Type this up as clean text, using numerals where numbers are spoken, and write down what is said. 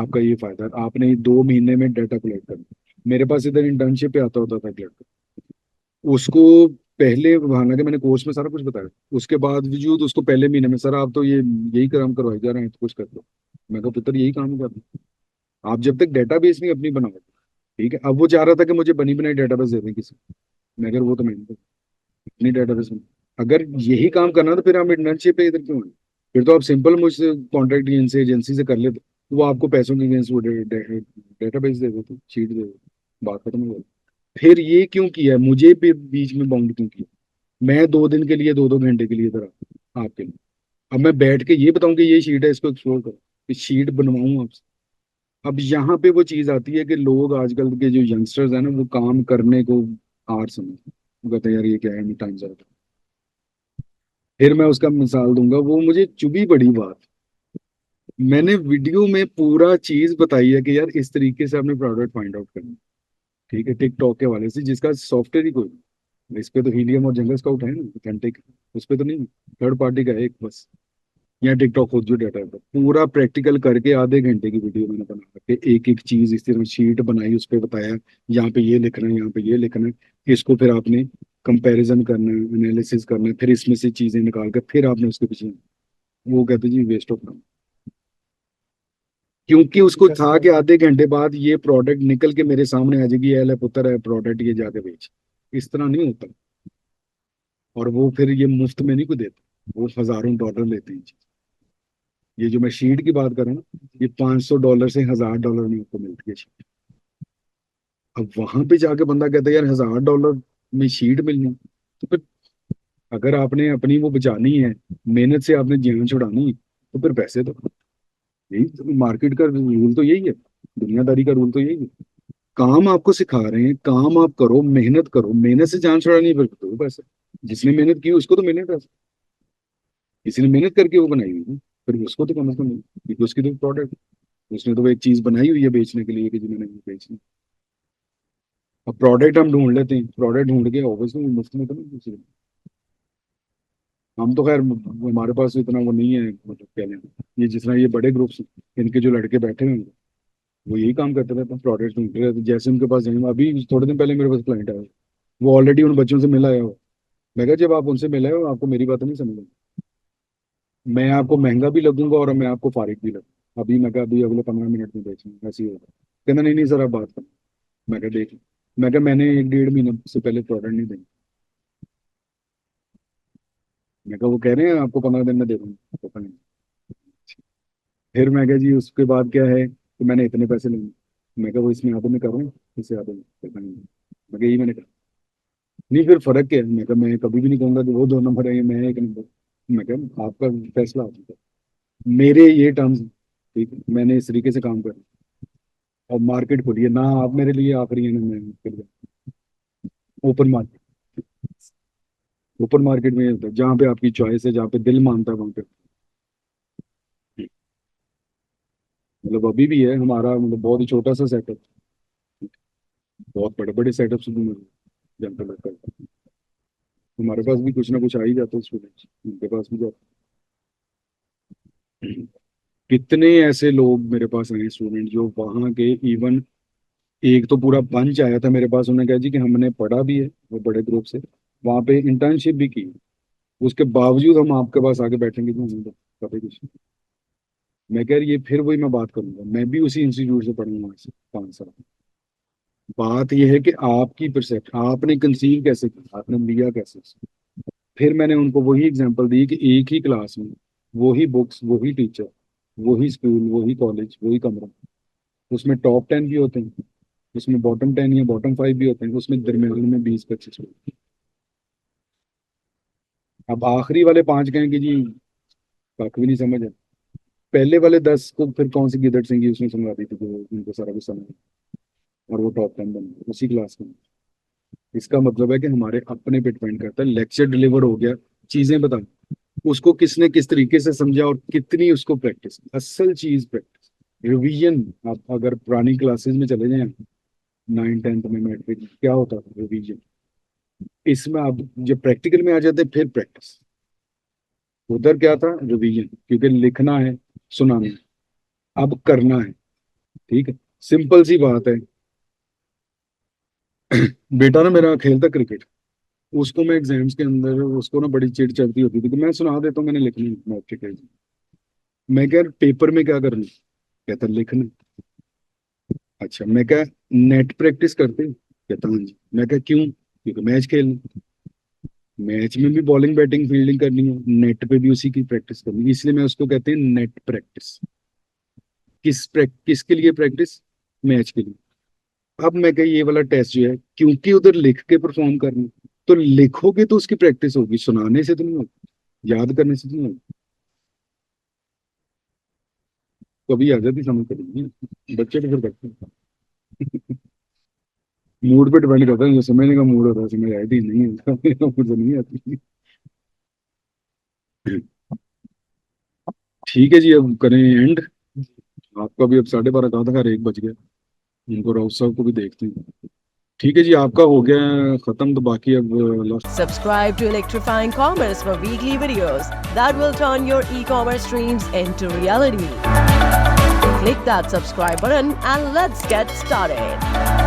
आपका ये फायदा है, आपने 2 महीने में डाटा कलेक्ट करना। मेरे पास इधर इंटर्नशिप पे आता होता था कलेक्ट, उसको पहले, हालांकि मैंने कोर्स में सारा कुछ बताया, उसके बाद वजूद उसको पहले महीने में, सर आप तो ये यही काम करवाए जा रहे हैं तो कुछ कर दो। मैं कहा पुत्र यही काम कर रहा हूं। आप जब तक डेटाबेस नहीं अपनी बनाओगे, ठीक है। अब वो चाह रहा था कि मुझे बनी बनाई डेटाबेस दे दें किसी को। मैं कह वो तो मैं अपनी डेटाबेस में, अगर यही काम करना तो फिर हम इंटर्नशिप पे इधर क्यों हैं? फिर तो आप सिंपल मुझसे कॉन्ट्रैक्ट इनसे एजेंसी से कर लेते, तो वो आपको पैसों के अगेंस्ट वो डेटाबेस दे देते, शीट दे देते, बात खत्म हो गई। फिर ये क्यों किया है? मुझे फिर बीच में बाउंड क्यों किया? मैं 2 दिन के लिए, 2-2 घंटे के लिए इधर आपके लिए, अब मैं बैठ के ये बताऊं कि ये शीट है, इसको एक्सप्लोर करो, इस शीट बनवाऊं आपसे। अब यहाँ पे वो चीज आती है कि लोग आजकल के जो यंगस्टर्स हैं ना, वो काम करने को हार समझते हैं। वो कहते हैं यार ये क्या है, टाइम जाता है। फिर मैं उसका मिसाल दूंगा, वो मुझे चुभी बड़ी बात, मैंने वीडियो में पूरा चीज बताई है कि यार इस तरीके से आपने प्रोडक्ट फाइंड आउट करना है, ठीक है, टिकटॉक के वाले से, जिसका सॉफ्टवेयर ही कोई नहीं। इस पे तो हीलियम और जंगल स्काउट है ना ऑथेंटिक, उस पे तो नहीं, थर्ड पार्टी का है एक बस। या टिकटॉक खुद जो डाटा है, पूरा प्रैक्टिकल करके आधे घंटे की वीडियो मैंने बना के एक एक चीज इस तरह शीट बनाई, उस पर बताया यहाँ पे ये लिखना है, यहाँ पे ये लिखना है, इसको फिर आपने कंपैरिजन करना है, एनालिसिस करना है, फिर इसमें से चीजें निकाल कर फिर आपने उसके पीछे। वो कहते जी वेस्ट ऑफ टाइम, क्योंकि उसको था कि आधे घंटे बाद ये प्रोडक्ट निकल के मेरे सामने आ जाएगी, ये ले पुत्र है प्रोडक्ट, ये जाके बेच। इस तरह नहीं होता। और वो फिर ये मुफ्त में नहीं को देते, वो हजारों डॉलर लेते हैं। ये जो मैं शीट की बात कर रहा हूँ ना, ये $500 से $1000 में आपको मिलती है शीट। अब वहां पे जाके बंदा कहता है यार $1000 में शीट मिलनी, तो फिर अगर आपने अपनी वो बचानी है, मेहनत से आपने जान छुड़ानी है, तो फिर पैसे तो, यही मार्केट का रूल तो यही है, दुनियादारी का रूल तो यही है। काम आपको सिखा रहे हैं, काम आप करो, मेहनत करो, मेहनत से जान छुड़ानी है, फिर दो पैसे। जिसने मेहनत की उसको तो मिलने पैसे, किसी ने मेहनत करके वो बनाई हुई है, फिर उसको तो कम से कम मिले, क्योंकि उसकी तो प्रोडक्ट, उसने तो वो एक चीज बनाई हुई है बेचने के लिए कि जी मैंने ये बेचनी। अब प्रोडक्ट हम ढूंढ लेते हैं, प्रोडक्ट ढूंढ के ऑब्वियसली मुफ्त में तो नहीं किसी को। हम तो खैर हमारे पास इतना वो नहीं है, मतलब क्या लें, ये जिस तरह ये बड़े ग्रुप्स, इनके जो लड़के बैठे हुए हैं, वो यही काम करते रहते हैं, प्रोडक्ट ढूंढते रहते हैं। जैसे उनके पास जाएंगे, अभी थोड़े दिन पहले मेरे पास क्लाइंट आया, वो ऑलरेडी उन बच्चों से मिला आया हो। मैं कहा जब आप उनसे मिले हो आपको मेरी बात नहीं समझ में, मैं आपको महंगा भी लगूंगा और मैं आपको फारिग भी लगूंगा। अभी मैं कहा अभी अगले 15 मिनट में बेचूंगा, ऐसे ही होगा। कहना नहीं नहीं सर आप बात करो। मैं कहा देख लो। मैं कहा मैंने 1-1.5 महीने से पहले प्रोडक्ट नहीं देंगे। मैं कहा वो कह रहे हैं आपको 15 दिन में दे दूंगा, तो पता नहीं। फिर मैं कहा जी उसके बाद क्या है कि मैंने इतने पैसे लेंगे। मैं कहा वो इसमें आधे में करूँ, इसे आधे में, पता नहीं। मैं कहा यही मैंने कहा, नहीं फिर फर्क क्या है? मैं कहा मैं कभी भी नहीं कहूंगा कि वो 2 नंबर है या मैं 1 नंबर। मैं कहा आपका फैसला आप लीजिए। मेरे ये टर्म्स, ठीक है, मैंने इस तरीके से काम करा। और मार्केट खुली है ना, आप मेरे लिए आखिरी है ना मैं फिर ओपन मार्केट। ओपन मार्केट में ये होता है, जहाँ पे आपकी चॉइस है, जहाँ पे दिल मानता है वहां पे। मतलब अभी भी है हमारा, मतलब बहुत ही छोटा सा सेटअप, बहुत बड़े बड़े सेटअप से भी जनता लगता है। हमारे पास भी कुछ ना कुछ आ ही जाता है स्टूडेंट्स, उनके पास भी जाता है। कितने ऐसे लोग मेरे पास आए स्टूडेंट जो वहाँ के, इवन एक तो पूरा बंच आया था मेरे पास, उन्होंने कहा जी कि हमने पढ़ा भी है वो बड़े ग्रुप से, वहाँ पे इंटर्नशिप भी की, उसके बावजूद हम आपके पास आके बैठेंगे तो हमें तो पता ही कुछ नहीं। मैं कह रही ये फिर वही मैं बात करूंगा, मैं भी उसी इंस्टीट्यूट से पढ़ूंगा वहाँ से 5 साल। बात यह है कि आपकी परसेप्शन, आपने कंसीव कैसे किया, आपने लिया कैसे। फिर मैंने उनको वही एग्जांपल दी कि एक ही क्लास में वही बुक्स, वही टीचर, वही स्कूल, वही कॉलेज, वही कमरा, उसमें टॉप 10 भी होते हैं, उसमें बॉटम 10 या बॉटम 5 भी होते हैं, उसमें दरमियान में 20-25 लोग। अब आखिरी वाले 5 कहें कि जी कख भी नहीं समझ है, पहले वाले 10 को फिर कौन सी गिदड़ सिंगी उसने समझा दी थी कि उनको सारा कुछ समझ, और वो टॉप 10 बन गए उसी क्लास में। इसका मतलब है कि हमारे अपने पे डिपेंड करता है, लेक्चर डिलीवर हो गया, चीजें बता, उसको किसने किस तरीके से समझा और कितनी उसको प्रैक्टिस, असल चीज प्रैक्टिस, रिवीजन। आप अगर पुरानी क्लासेस में चले जाएं, 9th 10th में मैट्रिक क्या होता था, रिवीजन। इसमें आप जब प्रैक्टिकल में आ जाते हैं फिर प्रैक्टिस। उधर क्या था, रिवीजन, क्योंकि लिखना है, सुनाना है, अब करना है। ठीक है, सिंपल सी बात है। बेटा ना मेरा खेलता क्रिकेट, उसको मैं एग्जाम्स के अंदर उसको ना बड़ी चिढ़ चढ़ती होती थी कि मैं सुना देता हूँ मैंने लिखनी है मैथ के क्वेश्चन। मैं क्या पेपर में क्या करना, कहता लिखना। अच्छा, मैं क्या नेट प्रैक्टिस करते, कहता हाँ जी। मैं क्या क्यों, क्योंकि मैच खेलना, मैच में भी बॉलिंग बैटिंग फील्डिंग करनी है, नेट पे भी उसी की प्रैक्टिस करनी है, इसलिए मैं उसको कहते हैं नेट प्रैक्टिस। किसके लिए प्रैक्टिस, मैच के लिए। अब मैं कही ये वाला टेस्ट जो है, क्योंकि उधर लिख के परफॉर्म करना, तो लिखोगे तो उसकी प्रैक्टिस होगी, सुनाने से तो नहीं होगी, याद करने से तो नहीं होगी। कभी आ जाती समझ करेंगे बच्चे तो फिर करते हैं। मूड पे डिपेंड करता है, जो समझने का मूड होता है समझ आती नहीं है, समझने का मूड तो नहीं आती। ठीक है जी, अब करें एंड। आपका भी अब 12:30 कहा था, खैर 1 बज गया। उनको राउत साहब को भी देखते हैं। ठीक है जी, आपका हो गया है खत्म, तो बाकी अब last. Subscribe to Electrifying Commerce for weekly videos that will turn your e-commerce dreams into reality. Click that subscribe button and let's get started.